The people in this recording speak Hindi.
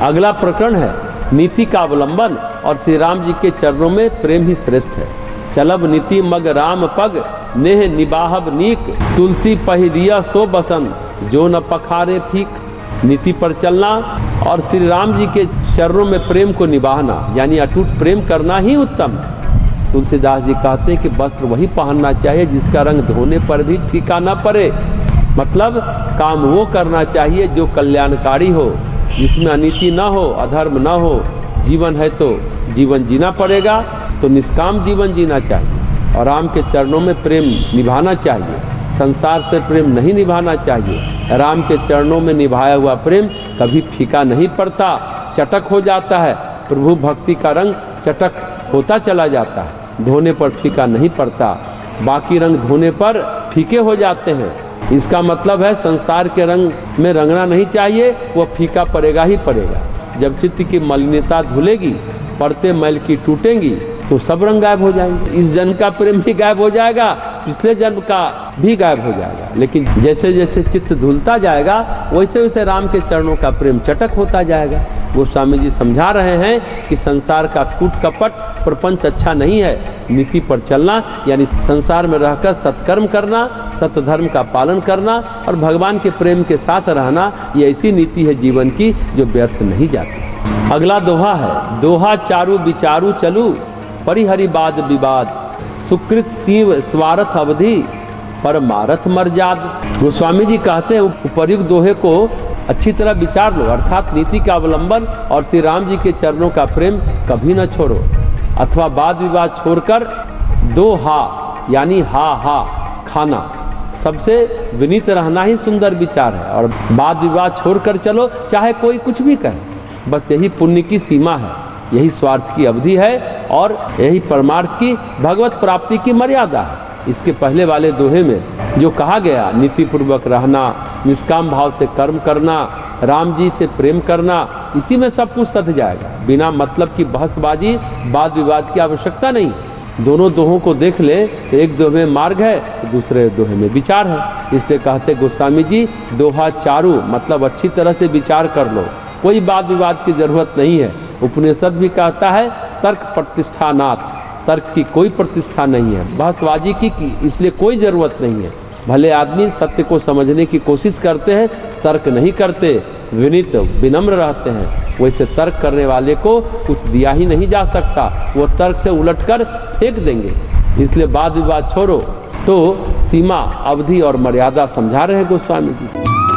अगला प्रकरण है नीति का अवलंबन और श्री राम जी के चरणों में प्रेम ही श्रेष्ठ है। चलब नीति मग राम पग नेह निबाहब नीक, तुलसी पहिरिया सो बसंत जो न पखारे फीक। नीति पर चलना और श्री राम जी के चरणों में प्रेम को निभाना यानी अटूट प्रेम करना ही उत्तम है। तुलसीदास जी कहते हैं कि वस्त्र वही पहनना चाहिए जिसका रंग धोने पर भी फीका न पड़े। मतलब काम वो करना चाहिए जो कल्याणकारी हो, जिसमें अनीति न हो, अधर्म न हो। जीवन है तो जीवन जीना पड़ेगा, तो निष्काम जीवन जीना चाहिए और राम के चरणों में प्रेम निभाना चाहिए। संसार से प्रेम नहीं निभाना चाहिए। राम के चरणों में निभाया हुआ प्रेम कभी फीका नहीं पड़ता, चटक हो जाता है। प्रभु भक्ति का रंग चटक होता चला जाता है, धोने पर फीका नहीं पड़ता। बाकी रंग धोने पर फीके हो जाते हैं। इसका मतलब है संसार के रंग में रंगना नहीं चाहिए, वो फीका पड़ेगा ही पड़ेगा। जब चित्त की मलिनता धुलेगी, पड़ते मैल की टूटेंगी, तो सब रंग गायब हो जाएंगे। इस जन्म का प्रेम भी गायब हो जाएगा, पिछले जन्म का भी गायब हो जाएगा। लेकिन जैसे जैसे चित्त धुलता जाएगा वैसे वैसे राम के चरणों का प्रेम चटक होता जाएगा। गोस्वामी जी समझा रहे हैं कि संसार का कूट कपट प्रपंच अच्छा नहीं है। नीति पर चलना यानी संसार में रहकर सत्कर्म करना, सतधर्म का पालन करना और भगवान के प्रेम के साथ रहना, ये ऐसी नीति है जीवन की जो व्यर्थ नहीं जाती। अगला दोहा है दोहा चारु विचारु चलू परिहरि बाद विवाद, सुकृत शिव स्वार्थ अवधि परमारथ मर्याद। गोस्वामी जी कहते हैं उपर्युक्त दोहे को अच्छी तरह विचार लो, अर्थात नीति का अवलंबन और श्री राम जी के चरणों का प्रेम कभी न छोड़ो, अथवा वाद विवाद छोड़कर दो हा यानी हा हा खाना, सबसे विनीत रहना ही सुंदर विचार है। और वाद विवाद छोड़कर चलो, चाहे कोई कुछ भी कहे, बस यही पुण्य की सीमा है, यही स्वार्थ की अवधि है और यही परमार्थ की भगवत प्राप्ति की मर्यादा है। इसके पहले वाले दोहे में जो कहा गया, नीति पूर्वक रहना, निष्काम भाव से कर्म करना, राम जी से प्रेम करना, इसी में सब कुछ सध जाएगा। बिना मतलब की बहसबाजी वाद विवाद की आवश्यकता नहीं। दोनों दोहों को देख ले, एक दोहे में मार्ग है, दूसरे दोहे में विचार है। इसलिए कहते गोस्वामी जी दोहा चारु मतलब अच्छी तरह से विचार कर लो, कोई वाद विवाद की जरूरत नहीं है। उपनिषद भी कहता है तर्क प्रतिष्ठानाथ, तर्क की कोई प्रतिष्ठा नहीं है, बहसबाजी की इसलिए कोई ज़रूरत नहीं है। भले आदमी सत्य को समझने की कोशिश करते हैं, तर्क नहीं करते, विनीत विनम्र रहते हैं। वैसे तर्क करने वाले को कुछ दिया ही नहीं जा सकता, वो तर्क से उलटकर फेंक देंगे। इसलिए वाद विवाद छोड़ो, तो सीमा, अवधि और मर्यादा समझा रहे हैं गोस्वामी जी।